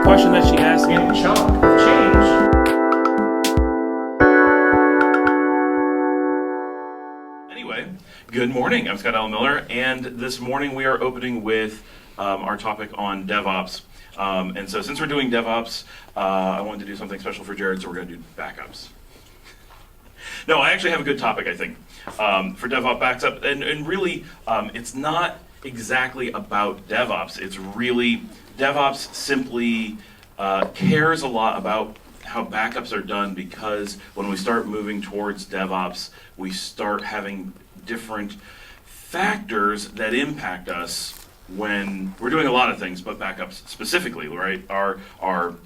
the question that she asked in chunk of change. Anyway, good morning. I'm Scott Allen Miller, and this morning we are opening with our topic on DevOps. And so since we're doing DevOps, I wanted to do something special for Jared, so we're going to do backups. No, I actually have a good topic, I think, for DevOps backups. And really, it's not exactly about DevOps. It's really, DevOps simply cares a lot about how backups are done, because when we start moving towards DevOps, we start having different factors that impact us when we're doing a lot of things, but backups specifically, right? Our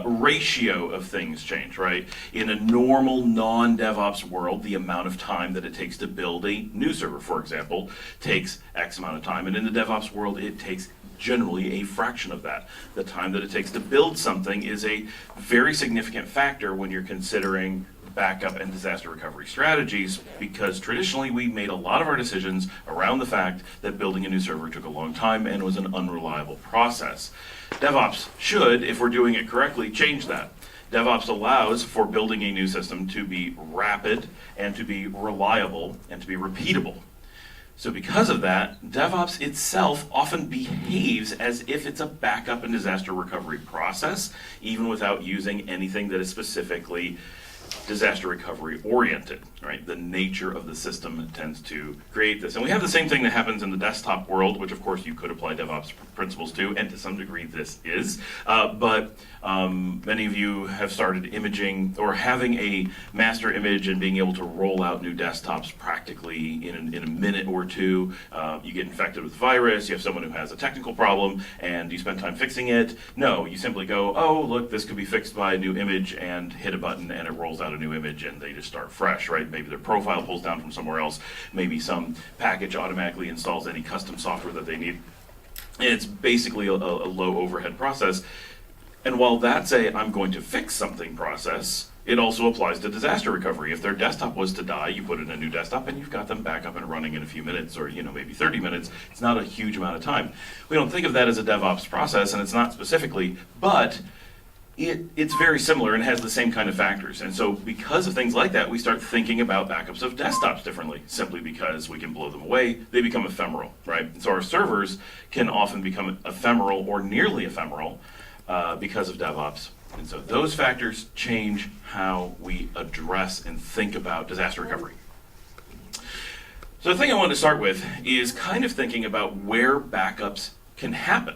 ratio of things change, right? In a normal non-DevOps world, the amount of time that it takes to build a new server, for example, takes X amount of time. And in the DevOps world, it takes generally a fraction of that. The time that it takes to build something is a very significant factor when you're considering backup and disaster recovery strategies, because traditionally we made a lot of our decisions around the fact that building a new server took a long time and was an unreliable process. DevOps should, if we're doing it correctly, change that. DevOps allows for building a new system to be rapid and to be reliable and to be repeatable. So because of that, DevOps itself often behaves as if it's a backup and disaster recovery process, even without using anything that is specifically disaster recovery oriented, right? The nature of the system tends to create this. And we have the same thing that happens in the desktop world, which of course you could apply DevOps principles to, and to some degree this is. But many of you have started imaging or having a master image and being able to roll out new desktops practically in a minute or two. You get infected with virus, you have someone who has a technical problem, and you spend time fixing it. No, you simply go, oh, look, this could be fixed by a new image, and hit a button and it rolls out a new image and they just start fresh, right? Maybe their profile pulls down from somewhere else. Maybe some package automatically installs any custom software that they need. And it's basically a low overhead process. And while that's a I'm going to fix something process, it also applies to disaster recovery. If their desktop was to die, you put in a new desktop and you've got them back up and running in a few minutes, or maybe 30 minutes. It's not a huge amount of time. We don't think of that as a DevOps process, and it's not specifically, but it's very similar and has the same kind of factors. And so because of things like that, we start thinking about backups of desktops differently, simply because we can blow them away. They become ephemeral, right? And so our servers can often become ephemeral or nearly ephemeral because of DevOps. And so those factors change how we address and think about disaster recovery. So the thing I want to start with is kind of thinking about where backups can happen.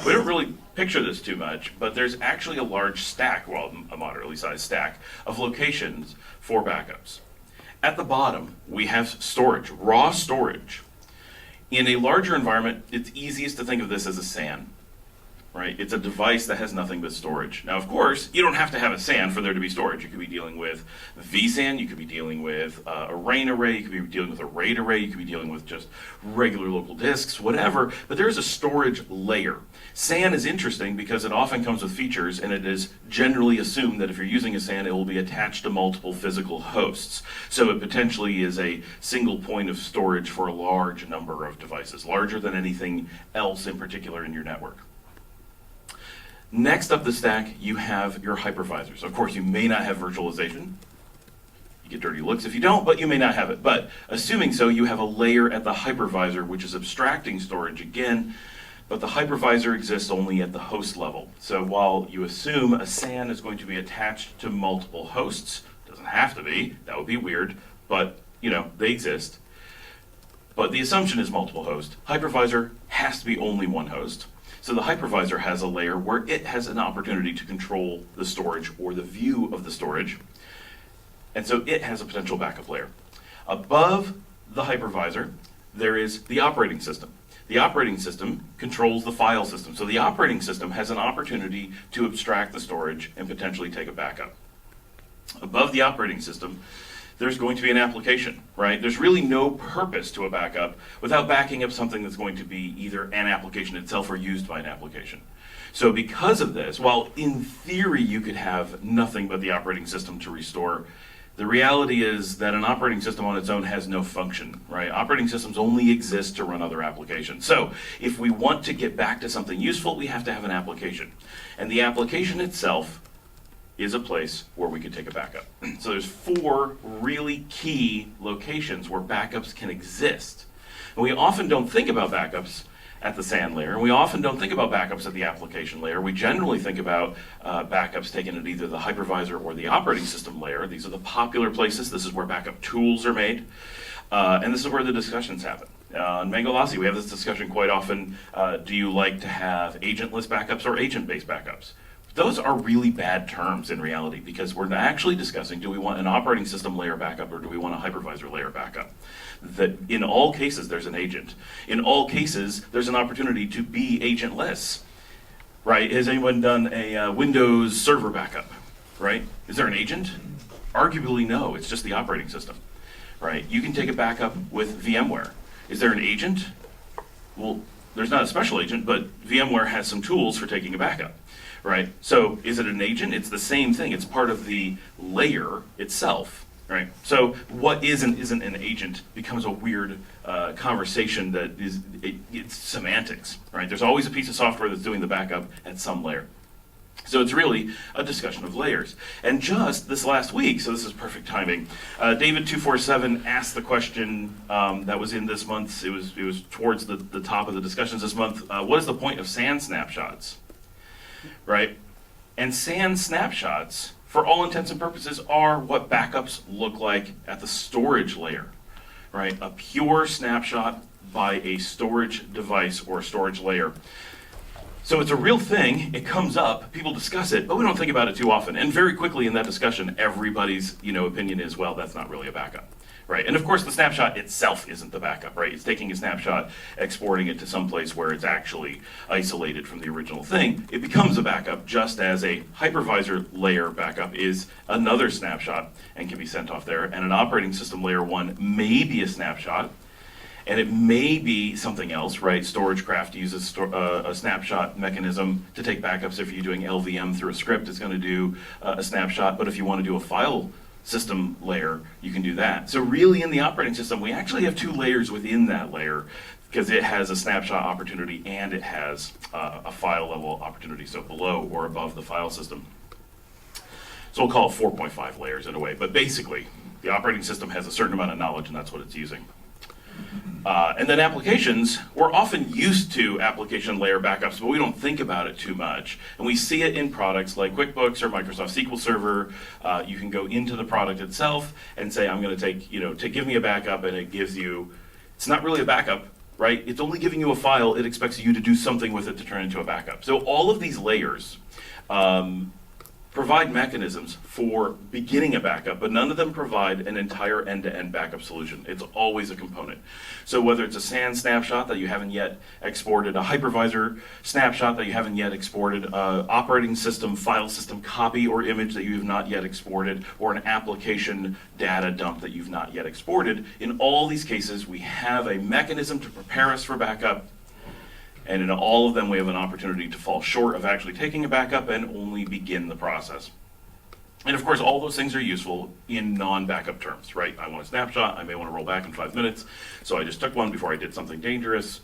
We don't really picture this too much, but there's actually a large stack, well, a moderately sized stack, of locations for backups. At the bottom, we have storage, raw storage. In a larger environment, it's easiest to think of this as a SAN, right? It's a device that has nothing but storage. Now, of course, you don't have to have a SAN for there to be storage. You could be dealing with vSAN, you could be dealing with a RAIN array, you could be dealing with a RAID array, you could be dealing with just regular local disks, whatever, but there is a storage layer. SAN is interesting because it often comes with features, and it is generally assumed that if you're using a SAN, it will be attached to multiple physical hosts. So it potentially is a single point of storage for a large number of devices, larger than anything else in particular in your network. Next up the stack, you have your hypervisors. Of course, you may not have virtualization. You get dirty looks if you don't, but you may not have it. But assuming so, you have a layer at the hypervisor, which is abstracting storage again, but the hypervisor exists only at the host level. So while you assume a SAN is going to be attached to multiple hosts, doesn't have to be, that would be weird, but they exist. But the assumption is multiple hosts. Hypervisor has to be only one host. So the hypervisor has a layer where it has an opportunity to control the storage or the view of the storage. And so it has a potential backup layer. Above the hypervisor, there is the operating system. The operating system controls the file system. So the operating system has an opportunity to abstract the storage and potentially take a backup. Above the operating system, there's going to be an application, right? There's really no purpose to a backup without backing up something that's going to be either an application itself or used by an application. So because of this, while in theory you could have nothing but the operating system to restore, The reality is that an operating system on its own has no function, right? Operating systems only exist to run other applications. So if we want to get back to something useful, we have to have an application. And the application itself is a place where we can take a backup. So there's 4 really key locations where backups can exist. And we often don't think about backups at the SAN layer, and we often don't think about backups at the application layer. We generally think about backups taken at either the hypervisor or the operating system layer. These are the popular places. This is where backup tools are made, and this is where the discussions happen. On MangoCon, we have this discussion quite often. Do you like to have agentless backups or agent-based backups? Those are really bad terms in reality, because we're actually discussing, do we want an operating system layer backup or do we want a hypervisor layer backup? That in all cases, there's an agent. In all cases, there's an opportunity to be agentless, right? Has anyone done a Windows server backup, right? Is there an agent? Arguably, no. It's just the operating system, right? You can take a backup with VMware. Is there an agent? Well, there's not a special agent, but VMware has some tools for taking a backup. Right? So is it an agent? It's the same thing. It's part of the layer itself. Right? So what is and isn't an agent becomes a weird conversation that it's semantics. Right? There's always a piece of software that's doing the backup at some layer. So it's really a discussion of layers. And just this last week, so this is perfect timing, David247 asked the question that was in this month's, it was towards the top of the discussions this month, what is the point of SAN snapshots? Right? And SAN snapshots, for all intents and purposes, are what backups look like at the storage layer, right? A pure snapshot by a storage device or a storage layer. So it's a real thing, it comes up, people discuss it, but we don't think about it too often. And very quickly in that discussion, everybody's opinion is, well, that's not really a backup. Right, and of course the snapshot itself isn't the backup, right? It's taking a snapshot, exporting it to some place where it's actually isolated from the original thing. It becomes a backup just as a hypervisor layer backup is another snapshot and can be sent off there. And an operating system layer 1 may be a snapshot, and it may be something else, right? StorageCraft uses a snapshot mechanism to take backups. If you're doing LVM through a script, it's going to do a snapshot, but if you want to do a file system layer, you can do that. So really in the operating system, we actually have 2 layers within that layer because it has a snapshot opportunity and it has a file level opportunity, so below or above the file system. So we'll call it 4.5 layers in a way, but basically the operating system has a certain amount of knowledge and that's what it's using. And then applications, we're often used to application layer backups, but we don't think about it too much. And we see it in products like QuickBooks or Microsoft SQL Server. You can go into the product itself and say, I'm going to take, give me a backup, and it gives you, it's not really a backup, right? It's only giving you a file. It expects you to do something with it to turn into a backup. So all of these layers provide mechanisms for beginning a backup, but none of them provide an entire end-to-end backup solution. It's always a component. So whether it's a SAN snapshot that you haven't yet exported, a hypervisor snapshot that you haven't yet exported, operating system, file system copy or image that you have not yet exported, or an application data dump that you've not yet exported, in all these cases, we have a mechanism to prepare us for backup. And in all of them, we have an opportunity to fall short of actually taking a backup and only begin the process. And of course, all those things are useful in non-backup terms, right? I want a snapshot, I may want to roll back in 5 minutes, so I just took one before I did something dangerous,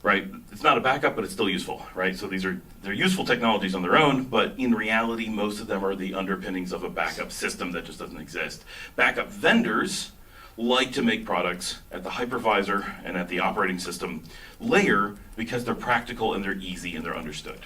right? It's not a backup, but it's still useful, right? So they're useful technologies on their own, but in reality, most of them are the underpinnings of a backup system that just doesn't exist. Backup vendors like to make products at the hypervisor and at the operating system layer because they're practical and they're easy and they're understood,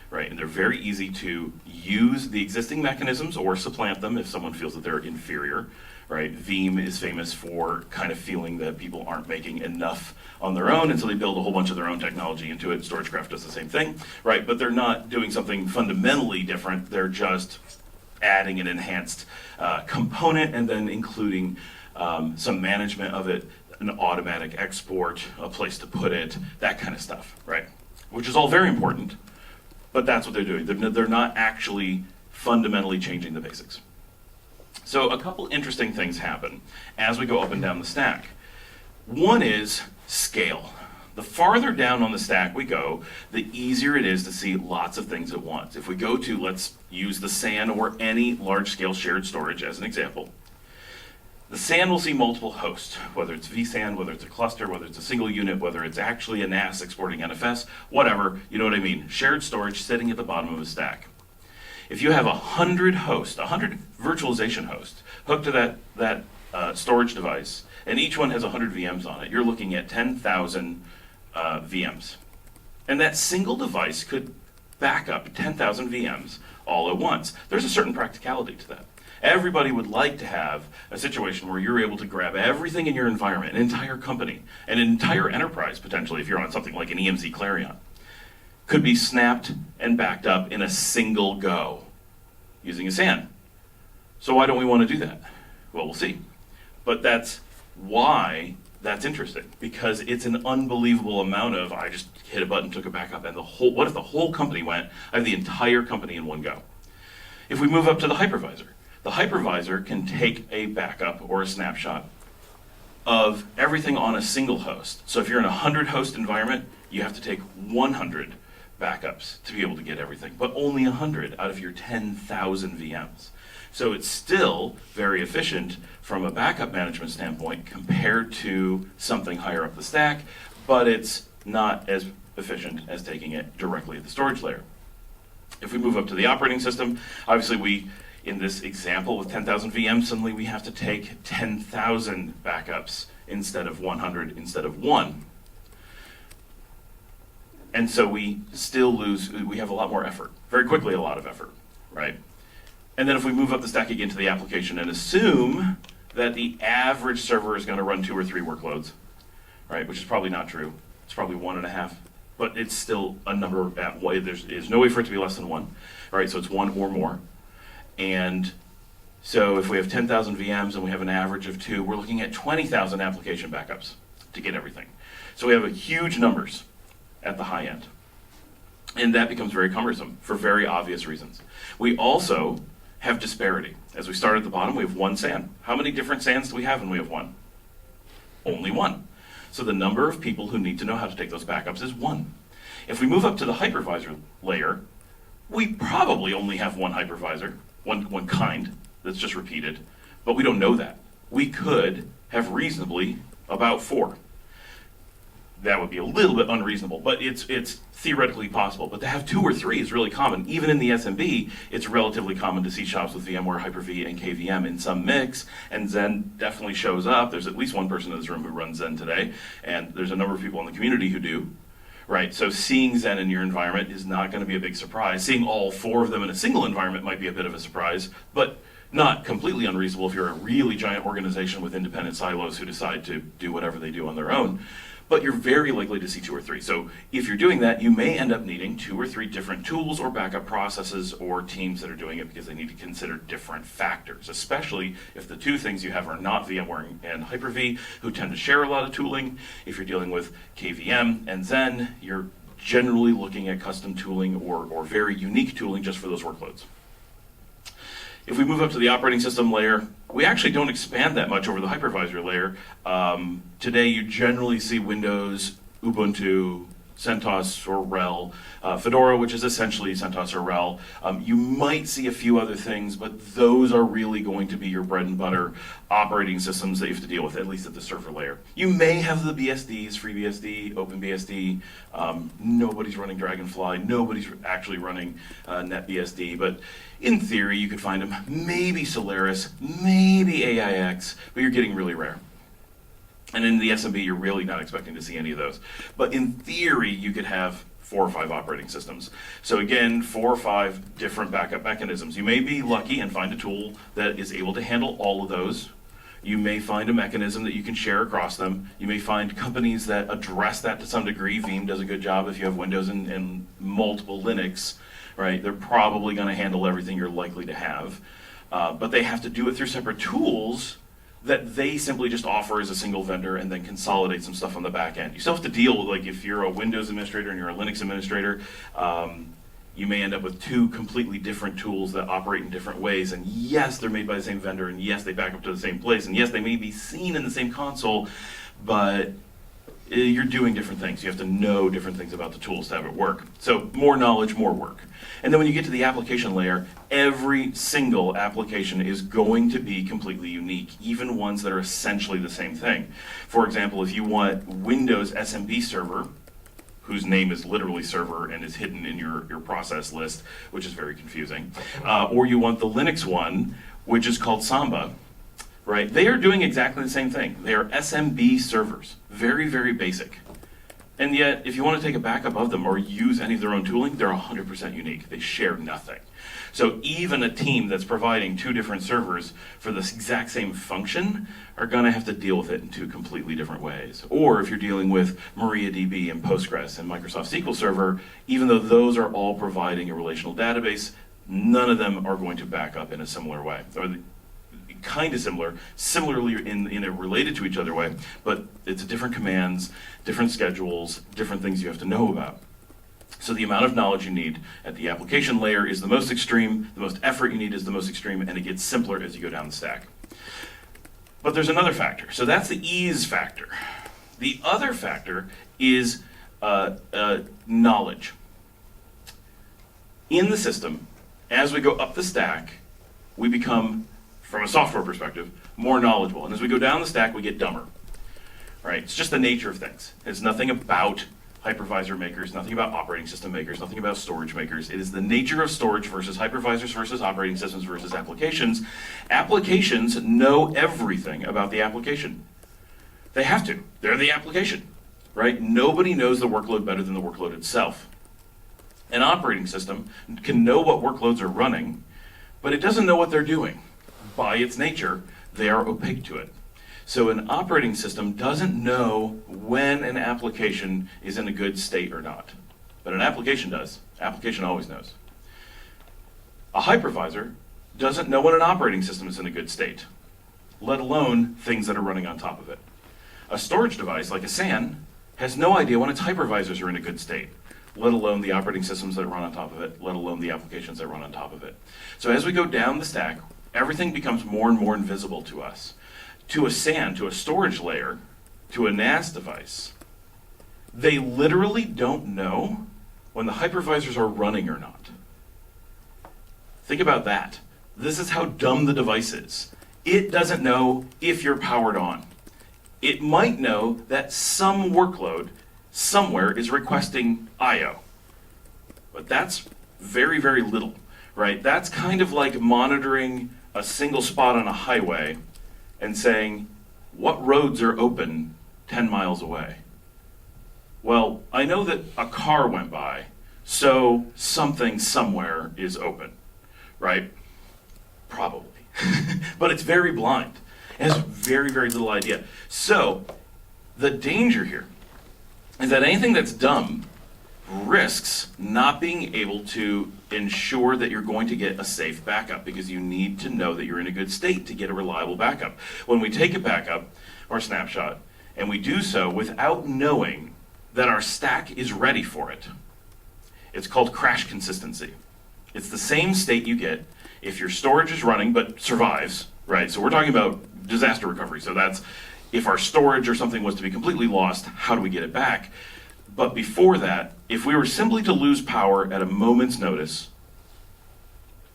right? And they're very easy to use the existing mechanisms or supplant them if someone feels that they're inferior, right? Veeam is famous for kind of feeling that people aren't making enough on their own, and so they build a whole bunch of their own technology into it. StorageCraft does the same thing, right? But they're not doing something fundamentally different. They're just adding an enhanced component and then including some management of it, an automatic export, a place to put it, that kind of stuff, right? Which is all very important, but that's what they're doing. They're not actually fundamentally changing the basics. So a couple interesting things happen as we go up and down the stack. One is scale. The farther down on the stack we go, the easier it is to see lots of things at once. If we go to, let's use the SAN or any large-scale shared storage as an example. The SAN will see multiple hosts, whether it's vSAN, whether it's a cluster, whether it's a single unit, whether it's actually a NAS exporting NFS, whatever, you know what I mean. Shared storage sitting at the bottom of a stack. If you have 100 hosts, 100 virtualization hosts hooked to that storage device, and each one has 100 VMs on it, you're looking at 10,000 VMs. And that single device could back up 10,000 VMs all at once. There's a certain practicality to that. Everybody would like to have a situation where you're able to grab everything in your environment, an entire company, an entire enterprise potentially, if you're on something like an EMC Clarion, could be snapped and backed up in a single go using a SAN. So why don't we want to do that? Well, we'll see. But that's why that's interesting, because it's an unbelievable amount of, I just hit a button, took a backup, and what if the whole company went? I have the entire company in one go. If we move up to the hypervisor can take a backup or a snapshot of everything on a single host. So if you're in a 100 host environment, you have to take 100 backups to be able to get everything, but only 100 out of your 10,000 VMs. So it's still very efficient from a backup management standpoint compared to something higher up the stack, but it's not as efficient as taking it directly at the storage layer. If we move up to the operating system, obviously in this example with 10,000 VMs, suddenly we have to take 10,000 backups instead of 100, instead of one. And so we still we have a lot more effort, very quickly a lot of effort, right? And then if we move up the stack again to the application and assume that the average server is going to run 2 or 3 workloads, right, which is probably not true. It's probably 1.5, but it's still a number there's no way for it to be less than 1, right? So it's 1 or more. And so if we have 10,000 VMs and we have an average of 2, we're looking at 20,000 application backups to get everything. So we have huge numbers at the high end. And that becomes very cumbersome for very obvious reasons. We also have disparity. As we start at the bottom, we have one SAN. How many different SANs do we have when we have one? Only one. So the number of people who need to know how to take those backups is 1. If we move up to the hypervisor layer, we probably only have one hypervisor, one kind that's just repeated, but we don't know that. We could have reasonably about 4. That would be a little bit unreasonable, but it's theoretically possible. But to have 2 or 3 is really common. Even in the SMB, it's relatively common to see shops with VMware, Hyper-V, and KVM in some mix, and Zen definitely shows up. There's at least one person in this room who runs Zen today, and there's a number of people in the community who do. Right, so seeing Zen in your environment is not going to be a big surprise. Seeing all 4 of them in a single environment might be a bit of a surprise, but not completely unreasonable if you're a really giant organization with independent silos who decide to do whatever they do on their own. But you're very likely to see 2 or 3. So if you're doing that, you may end up needing 2 or 3 different tools or backup processes or teams that are doing it because they need to consider different factors, especially if the 2 things you have are not VMware and Hyper-V, who tend to share a lot of tooling. If you're dealing with KVM and Zen, you're generally looking at custom tooling or very unique tooling just for those workloads. If we move up to the operating system layer, we actually don't expand that much over the hypervisor layer. Today you generally see Windows, Ubuntu, CentOS or RHEL, Fedora, which is essentially CentOS or RHEL. You might see a few other things, but those are really going to be your bread and butter operating systems that you have to deal with, at least at the server layer. You may have the BSDs, FreeBSD, OpenBSD. Nobody's running Dragonfly. Nobody's actually running NetBSD, but in theory, you could find them. Maybe Solaris, maybe AIX, but you're getting really rare. And in the SMB, you're really not expecting to see any of those. But in theory, you could have 4 or 5 operating systems. So again, 4 or 5 different backup mechanisms. You may be lucky and find a tool that is able to handle all of those. You may find a mechanism that you can share across them. You may find companies that address that to some degree. Veeam does a good job if you have Windows and multiple Linux, right? They're probably going to handle everything you're likely to have. But they have to do it through separate tools that they simply just offer as a single vendor and then consolidate some stuff on the back end. You still have to deal with, like, if you're a Windows administrator and you're a Linux administrator, you may end up with 2 completely different tools that operate in different ways. And yes, they're made by the same vendor, and yes, they back up to the same place, and yes, they may be seen in the same console, but you're doing different things. You have to know different things about the tools to have it work. So more knowledge, more work. And then when you get to the application layer, every single application is going to be completely unique, even ones that are essentially the same thing. For example, if you want Windows SMB server, whose name is literally server and is hidden in your process list, which is very confusing, or you want the Linux one, which is called Samba, right? They are doing exactly the same thing. They are SMB servers, very, very basic. And yet, if you want to take a backup of them or use any of their own tooling, they're 100% unique. They share nothing. So even a team that's providing two different servers for the exact same function are going to have to deal with it in two completely different ways. Or if you're dealing with MariaDB and Postgres and Microsoft SQL Server, even though those are all providing a relational database, none of them are going to back up in a similar way. Or kind of similarly in a related to each other way, but it's different commands, different schedules, different things you have to know about. So the amount of knowledge you need at the application layer is the most extreme, the most effort you need is the most extreme, and it gets simpler as you go down the stack. But there's another factor. So that's the ease factor. The other factor is knowledge. In the system, as we go up the stack, we become, from a software perspective, more knowledgeable. And as we go down the stack, we get dumber. Right? It's just the nature of things. It's nothing about hypervisor makers, nothing about operating system makers, nothing about storage makers. It is the nature of storage versus hypervisors versus operating systems versus applications. Applications know everything about the application. They have to. They're the application. Right? Nobody knows the workload better than the workload itself. An operating system can know what workloads are running, but it doesn't know what they're doing. By its nature, they are opaque to it. So an operating system doesn't know when an application is in a good state or not. But an application does. Application always knows. A hypervisor doesn't know when an operating system is in a good state, let alone things that are running on top of it. A storage device, like a SAN, has no idea when its hypervisors are in a good state, let alone the operating systems that run on top of it, let alone the applications that run on top of it. So as we go down the stack, everything becomes more and more invisible to us. To a SAN, to a storage layer, to a NAS device, they literally don't know when the hypervisors are running or not. Think about that. This is how dumb the device is. It doesn't know if you're powered on. It might know that some workload somewhere is requesting I/O. But that's very, very little, right? That's kind of like monitoring a single spot on a highway and saying, what roads are open 10 miles away? Well, I know that a car went by, so something somewhere is open, right? Probably. But it's very blind. It has very, very little idea. So the danger here is that anything that's dumb risks not being able to ensure that you're going to get a safe backup, because you need to know that you're in a good state to get a reliable backup. When we take a backup or snapshot and we do so without knowing that our stack is ready for it, it's called crash consistency. It's the same state you get if your storage is running but survives, right? So we're talking about disaster recovery. So that's if our storage or something was to be completely lost, how do we get it back? But before that, if we were simply to lose power at a moment's notice,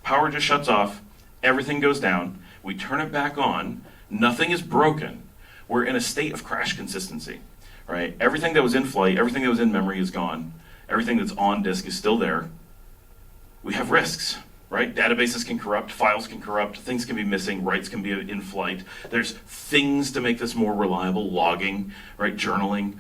power just shuts off, everything goes down, we turn it back on, nothing is broken, we're in a state of crash consistency, right? Everything that was in flight, everything that was in memory is gone, everything that's on disk is still there. We have risks, right? Databases can corrupt, files can corrupt, things can be missing, writes can be in flight. There's things to make this more reliable, logging, right? Journaling,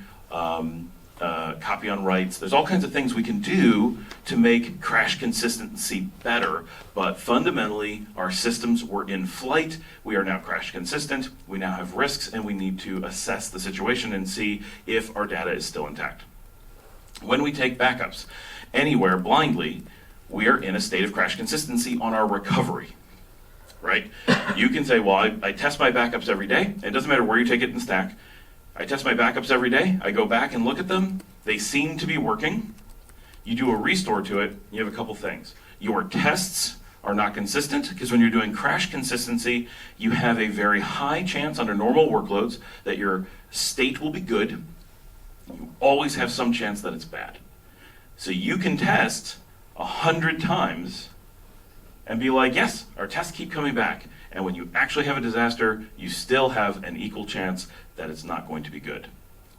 copy on writes. There's all kinds of things we can do to make crash consistency better, but fundamentally our systems were in flight, we are now crash consistent, we now have risks, and we need to assess the situation and see if our data is still intact. When we take backups anywhere blindly, we are in a state of crash consistency on our recovery, right? You can say, well, I test my backups every day. It doesn't matter where you take it in the stack. I test my backups every day. I go back and look at them. They seem to be working. You do a restore to it, you have a couple things. Your tests are not consistent, because when you're doing crash consistency, you have a very high chance under normal workloads that your state will be good, You always have some chance that it's bad. So you can test 100 times and be like, yes, our tests keep coming back. And when you actually have a disaster, you still have an equal chance that it's not going to be good.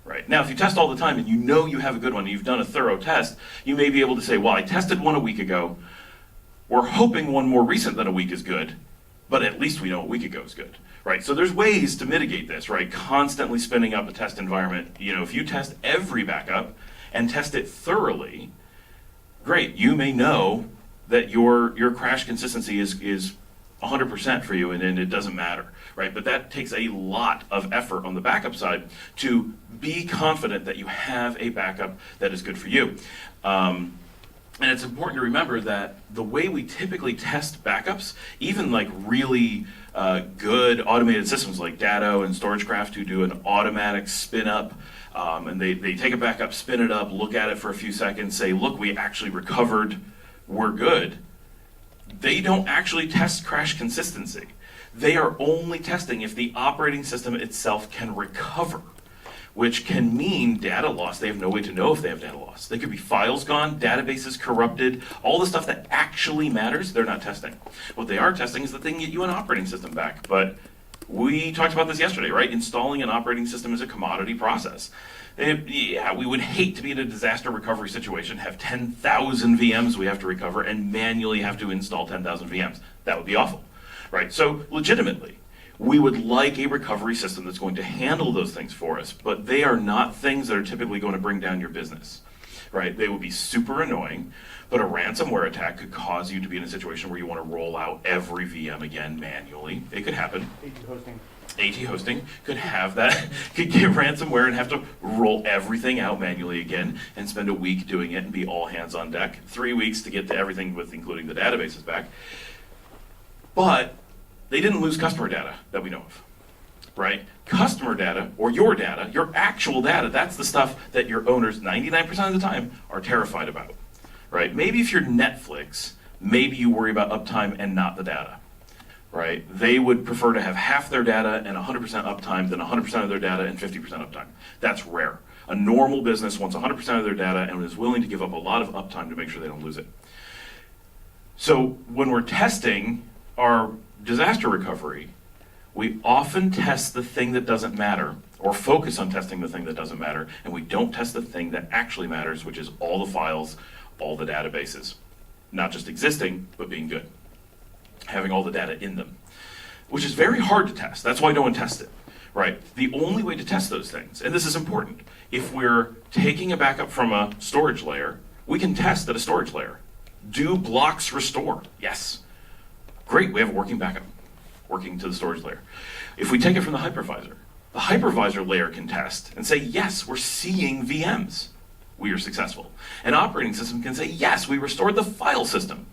Right? Now, if you test all the time and you know you have a good one, and you've done a thorough test, you may be able to say, well, I tested one a week ago. We're hoping one more recent than a week is good, but at least we know a week ago is good. Right? So there's ways to mitigate this, right? Constantly spinning up a test environment. If you test every backup and test it thoroughly, great. You may know that your crash consistency is 100% for you, and it doesn't matter, right? But that takes a lot of effort on the backup side to be confident that you have a backup that is good for you. And it's important to remember that the way we typically test backups, even like really good automated systems like Datto and StorageCraft, who do an automatic spin up, and they take a backup, spin it up, look at it for a few seconds, say, look, we actually recovered, we're good. They don't actually test crash consistency. They are only testing if the operating system itself can recover, which can mean data loss. They have no way to know if they have data loss. They could be files gone, databases corrupted, all the stuff that actually matters, they're not testing. What they are testing is that they can get you an operating system back. But we talked about this yesterday, right? Installing an operating system is a commodity process. We would hate to be in a disaster recovery situation, have 10,000 VMs we have to recover, and manually have to install 10,000 VMs. That would be awful, right? So legitimately, we would like a recovery system that's going to handle those things for us, but they are not things that are typically going to bring down your business, right? They would be super annoying, but a ransomware attack could cause you to be in a situation where you want to roll out every VM again manually. It could happen. AT hosting could have that, could get ransomware and have to roll everything out manually again and spend a week doing it and be all hands on deck. 3 weeks to get to everything with including the databases back. But they didn't lose customer data that we know of, right? Customer data, or your data, your actual data, that's the stuff that your owners 99% of the time are terrified about, right? Maybe if you're Netflix, maybe you worry about uptime and not the data. Right? They would prefer to have half their data and 100% uptime than 100% of their data and 50% uptime. That's rare. A normal business wants 100% of their data and is willing to give up a lot of uptime to make sure they don't lose it. So when we're testing our disaster recovery, we often test the thing that doesn't matter, or focus on testing the thing that doesn't matter, and we don't test the thing that actually matters, which is all the files, all the databases. Not just existing, but being good. Having all the data in them, which is very hard to test. That's why no one tests it, right? The only way to test those things, and this is important, if we're taking a backup from a storage layer, we can test at a storage layer. Do blocks restore? Yes. Great, we have a working backup, working to the storage layer. If we take it from the hypervisor layer can test and say, yes, we're seeing VMs. We are successful. An operating system can say, yes, we restored the file system.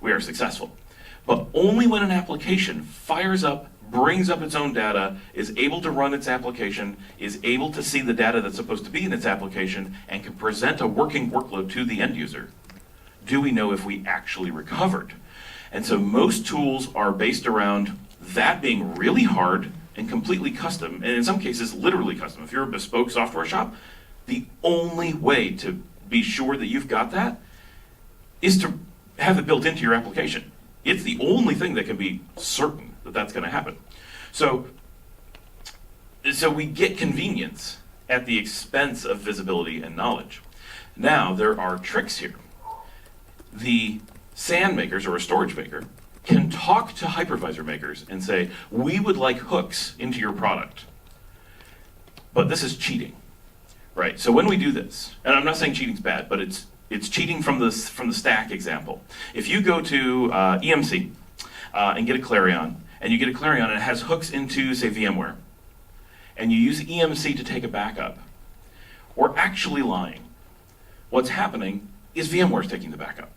We are successful. But only when an application fires up, brings up its own data, is able to run its application, is able to see the data that's supposed to be in its application, and can present a working workload to the end user, do we know if we actually recovered. And so most tools are based around that being really hard and completely custom, and in some cases literally custom. If you're a bespoke software shop, the only way to be sure that you've got that is to have it built into your application. It's the only thing that can be certain that that's going to happen. So we get convenience at the expense of visibility and knowledge. Now, there are tricks here. The SAN makers, or a storage maker, can talk to hypervisor makers and say, we would like hooks into your product. But this is cheating, right? So when we do this, and I'm not saying cheating's bad, but it's cheating from the stack example. If you go to EMC and get a Clarion, and you get a Clarion and it has hooks into, say, VMware, and you use EMC to take a backup, we're actually lying. What's happening is VMware's taking the backup.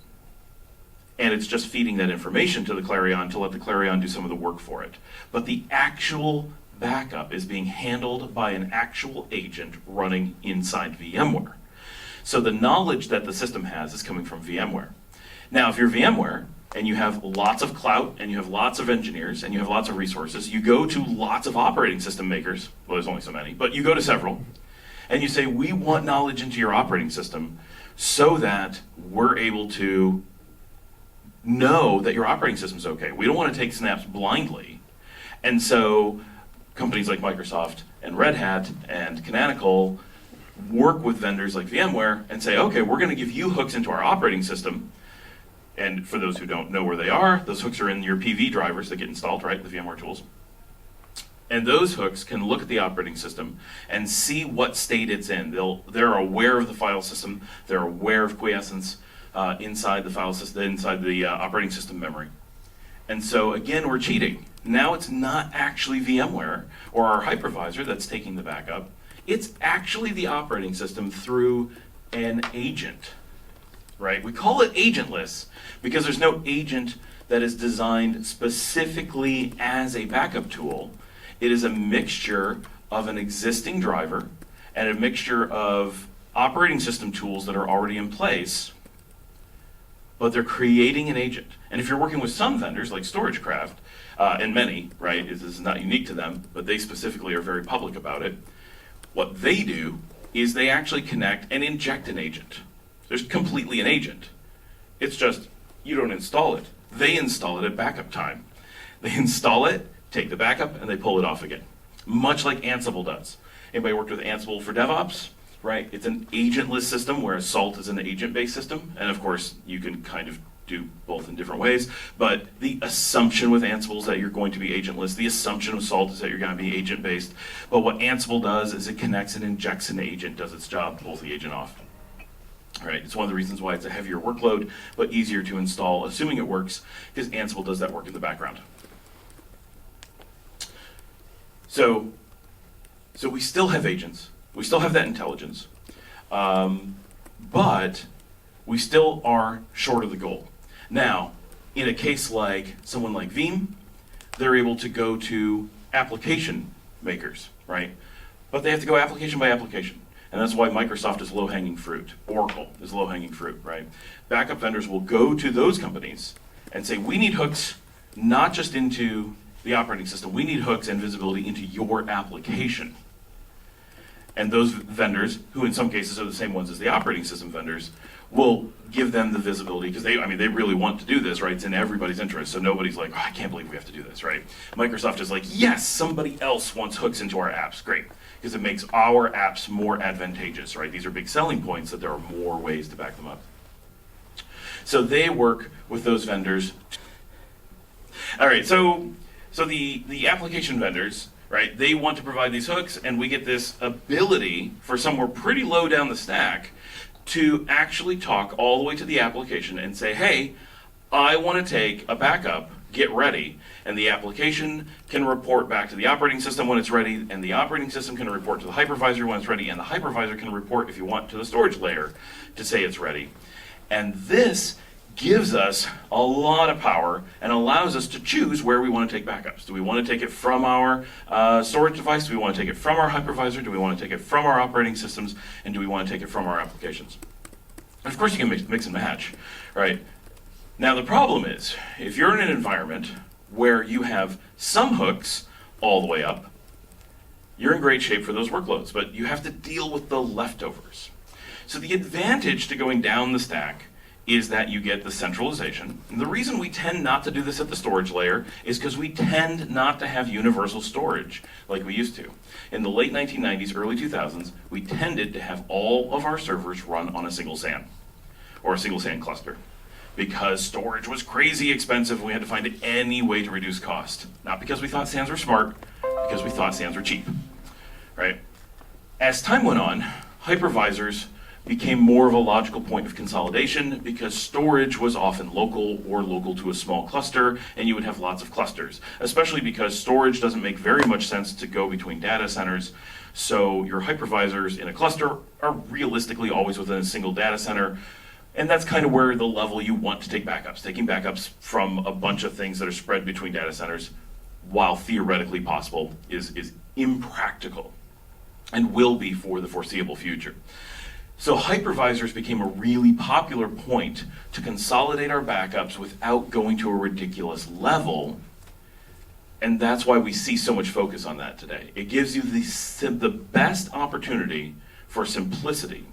And it's just feeding that information to the Clarion to let the Clarion do some of the work for it. But the actual backup is being handled by an actual agent running inside VMware. So the knowledge that the system has is coming from VMware. Now, if you're VMware and you have lots of clout and you have lots of engineers and you have lots of resources, you go to lots of operating system makers, well, there's only so many, but you go to several, and you say, we want knowledge into your operating system so that we're able to know that your operating system's okay. We don't want to take snaps blindly. And so companies like Microsoft and Red Hat and Canonical work with vendors like VMware and say, okay, we're going to give you hooks into our operating system. And for those who don't know where they are, those hooks are in your PV drivers that get installed, right, the VMware tools. And those hooks can look at the operating system and see what state it's in. They're aware of the file system. They're aware of quiescence inside the file system, inside the operating system memory. And so again, we're cheating. Now it's not actually VMware or our hypervisor that's taking the backup. It's actually the operating system through an agent, right? We call it agentless because there's no agent that is designed specifically as a backup tool. It is a mixture of an existing driver and a mixture of operating system tools that are already in place, but they're creating an agent. And if you're working with some vendors like StorageCraft, and many, right, this is not unique to them, but they specifically are very public about it, what they do is they actually connect and inject an agent. There's completely an agent. It's just, you don't install it. They install it at backup time. They install it, take the backup, and they pull it off again. Much like Ansible does. Anybody worked with Ansible for DevOps? Right? It's an agentless system, whereas Salt is an agent-based system. And of course, you can kind of do both in different ways. But the assumption with Ansible is that you're going to be agentless. The assumption with Salt is that you're going to be agent-based. But what Ansible does is it connects and injects an agent, does its job, pulls the agent off. Right? It's one of the reasons why it's a heavier workload, but easier to install, assuming it works, because Ansible does that work in the background. So we still have agents. We still have that intelligence. But we still are short of the goal. Now, in a case like someone like Veeam, they're able to go to application makers, right? But they have to go application by application. And that's why Microsoft is low-hanging fruit. Oracle is low-hanging fruit, right? Backup vendors will go to those companies and say, we need hooks not just into the operating system, we need hooks and visibility into your application. And those vendors, who in some cases are the same ones as the operating system vendors, will give them the visibility, because they really want to do this, right? It's in everybody's interest, so nobody's like, oh, I can't believe we have to do this, right? Microsoft is like, yes, somebody else wants hooks into our apps, great, because it makes our apps more advantageous, right? These are big selling points, that there are more ways to back them up. So they work with those vendors. All right, so the application vendors, right, they want to provide these hooks, and we get this ability for somewhere pretty low down the stack to actually talk all the way to the application and say, hey, I want to take a backup, get ready. And the application can report back to the operating system when it's ready, and the operating system can report to the hypervisor when it's ready, and the hypervisor can report, if you want, to the storage layer to say it's ready. And this gives us a lot of power and allows us to choose where we want to take backups. Do we want to take it from our storage device? Do we want to take it from our hypervisor? Do we want to take it from our operating systems? And do we want to take it from our applications? And of course, you can mix and match, right? Now, the problem is, if you're in an environment where you have some hooks all the way up, you're in great shape for those workloads, but you have to deal with the leftovers. So the advantage to going down the stack is that you get the centralization. And the reason we tend not to do this at the storage layer is because we tend not to have universal storage like we used to. In the late 1990s, early 2000s, we tended to have all of our servers run on a single SAN, or a single SAN cluster, because storage was crazy expensive and we had to find any way to reduce cost. Not because we thought SANs were smart, because we thought SANs were cheap, right? As time went on, hypervisors became more of a logical point of consolidation because storage was often local or local to a small cluster, and you would have lots of clusters, especially because storage doesn't make very much sense to go between data centers. So your hypervisors in a cluster are realistically always within a single data center, and that's kind of where the level you want to take backups. Taking backups from a bunch of things that are spread between data centers, while theoretically possible, is impractical and will be for the foreseeable future. So hypervisors became a really popular point to consolidate our backups without going to a ridiculous level. And that's why we see so much focus on that today. It gives you the best opportunity for simplicity.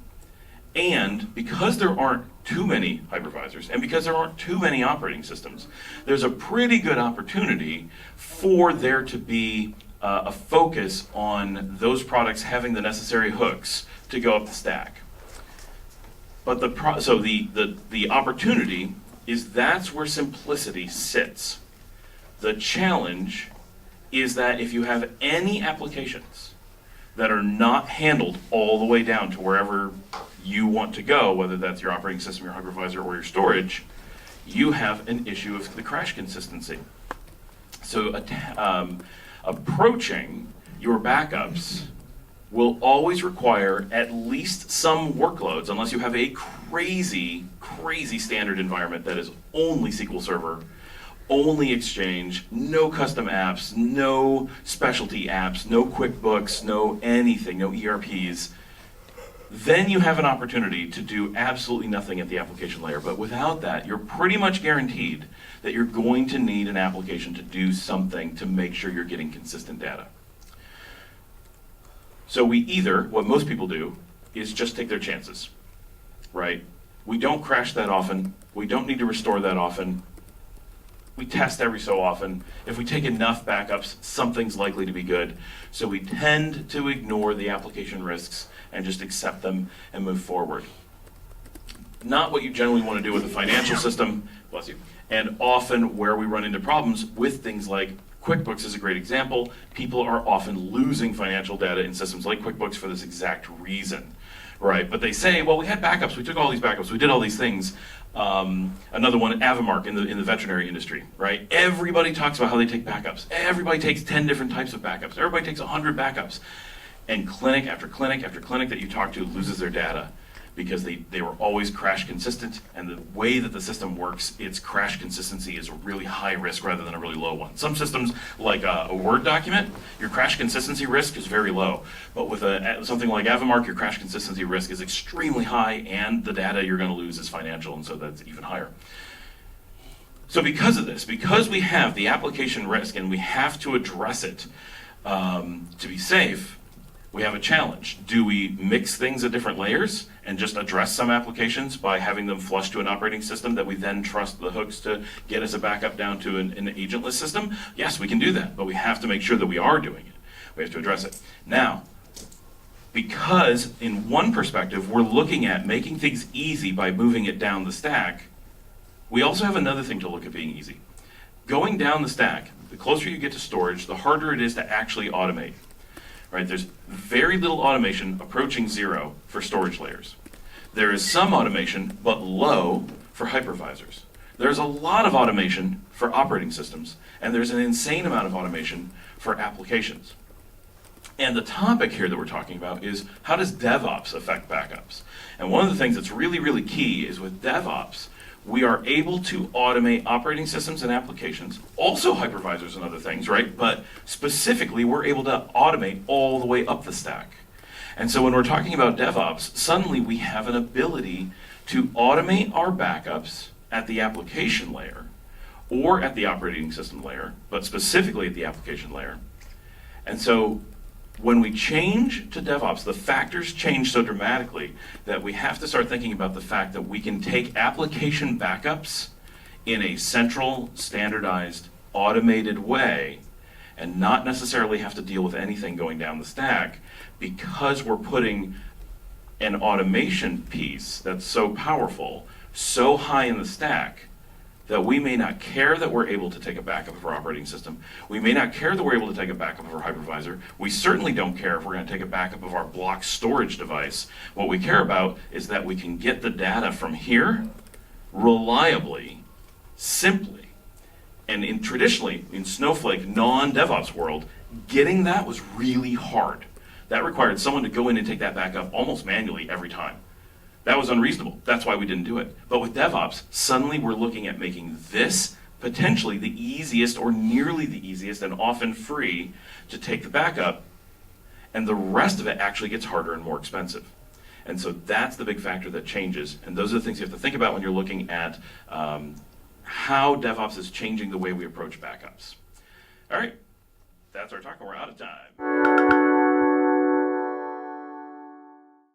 And because there aren't too many hypervisors, and because there aren't too many operating systems, there's a pretty good opportunity for there to be a focus on those products having the necessary hooks to go up the stack. But the opportunity is that's where simplicity sits. The challenge is that if you have any applications that are not handled all the way down to wherever you want to go, whether that's your operating system, your hypervisor, or your storage, you have an issue of the crash consistency. So approaching your backups will always require at least some workloads, unless you have a crazy, crazy standard environment that is only SQL Server, only Exchange, no custom apps, no specialty apps, no QuickBooks, no anything, no ERPs. Then you have an opportunity to do absolutely nothing at the application layer. But without that, you're pretty much guaranteed that you're going to need an application to do something to make sure you're getting consistent data. So what most people do is just take their chances, right? We don't crash that often. We don't need to restore that often. We test every so often. If we take enough backups, something's likely to be good. So we tend to ignore the application risks and just accept them and move forward. Not what you generally want to do with a financial system, bless you, and often where we run into problems with things like QuickBooks is a great example. People are often losing financial data in systems like QuickBooks for this exact reason, right? But they say, well, we had backups, we took all these backups, we did all these things. Another one, Avamark in the veterinary industry, right? Everybody talks about how they take backups. Everybody takes 10 different types of backups. Everybody takes 100 backups. And clinic after clinic after clinic that you talk to loses their data because they were always crash consistent, and the way that the system works, its crash consistency is a really high risk rather than a really low one. Some systems, like a Word document, your crash consistency risk is very low. But with something like Avamark, your crash consistency risk is extremely high, and the data you're going to lose is financial, and so that's even higher. So because of this, because we have the application risk and we have to address it to be safe, we have a challenge. Do we mix things at different layers and just address some applications by having them flush to an operating system that we then trust the hooks to get us a backup down to an agentless system? Yes, we can do that, but we have to make sure that we are doing it. We have to address it. Now, because in one perspective, we're looking at making things easy by moving it down the stack, we also have another thing to look at being easy. Going down the stack, the closer you get to storage, the harder it is to actually automate. Right, there's very little automation, approaching zero, for storage layers. There is some automation, but low, for hypervisors. There's a lot of automation for operating systems, and there's an insane amount of automation for applications. And the topic here that we're talking about is, how does DevOps affect backups? And one of the things that's really, really key is with DevOps, we are able to automate operating systems and applications, also hypervisors and other things, right? But specifically, we're able to automate all the way up the stack. And so when we're talking about DevOps, suddenly we have an ability to automate our backups at the application layer or at the operating system layer, but specifically at the application layer. And so when we change to DevOps, the factors change so dramatically that we have to start thinking about the fact that we can take application backups in a central, standardized, automated way and not necessarily have to deal with anything going down the stack, because we're putting an automation piece that's so powerful, so high in the stack, that we may not care that we're able to take a backup of our operating system. We may not care that we're able to take a backup of our hypervisor. We certainly don't care if we're going to take a backup of our block storage device. What we care about is that we can get the data from here reliably, simply. And traditionally, in Snowflake, non-DevOps world, getting that was really hard. That required someone to go in and take that backup almost manually every time. That was unreasonable. That's why we didn't do it. But with DevOps, suddenly we're looking at making this potentially the easiest or nearly the easiest and often free to take the backup, and the rest of it actually gets harder and more expensive. And so that's the big factor that changes. And those are the things you have to think about when you're looking at how DevOps is changing the way we approach backups. All right, that's our talk, and we're out of time.